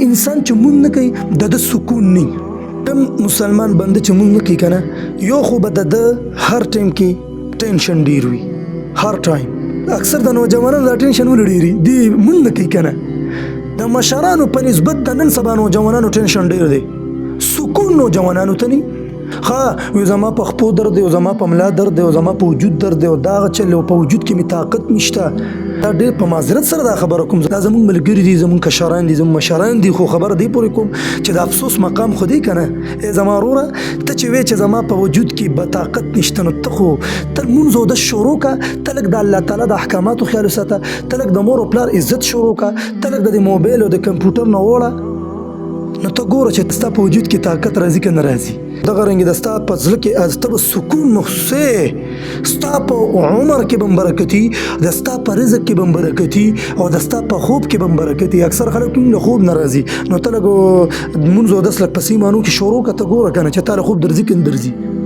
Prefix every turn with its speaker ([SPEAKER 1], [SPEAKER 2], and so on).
[SPEAKER 1] انسان چې مونږ نه کوي د سکون نه کم مسلمان بنده چې مونږ نه کوي کنه یو خو به د هر ټایم کې ټینشن ډیر وي هر ټایم اکثر د نوجوانانو دا ټینشن ولډيري دی مونږ نه کوي کنه د مشرانو په نسبت د نن سبا نوجوانانو ټینشن ډیر دی سکون نوجوانانو ته نه ها یو زما په خپو درد دی او زما په ملا درد دی او زما په وجود درد دی او دا چل په وجود کې می طاقت نشته دا ډېر په معذرت سره دا خبره کوم دا زمونږ ملګری دي زمونږ کشران دي زمونږ مشران دي خو خبره دی پورې کوم چې د افسوس مقام خو دی کنه ای زما وروره ته چې وې چې زما په وجود کې به طاقت نشته نو ته خو تر مونځ او د شروع کا تلک د الله تعالی د احکاماتو خیال ساته تلک د مور او پلار عزت شروع کا تلک د موبایل او د کمپیوټر نه وړه نو ته ګوره چې ستا په وجود کې طاقت راځي که نه راځي دغه رنګې د ستا په زړه کې ته به سکون محسوسې ستا په عمر کې به هم برکتي د ستا په رزق کې به هم برکتي او د ستا په خوب کې به هم برکتي اکثر خلک له خوب نه راځي نو ته لږ لمونځ او دس لږ پسې مانو کې شروع که ته ګوره که نه چې تا له خوب درځي که نه درځي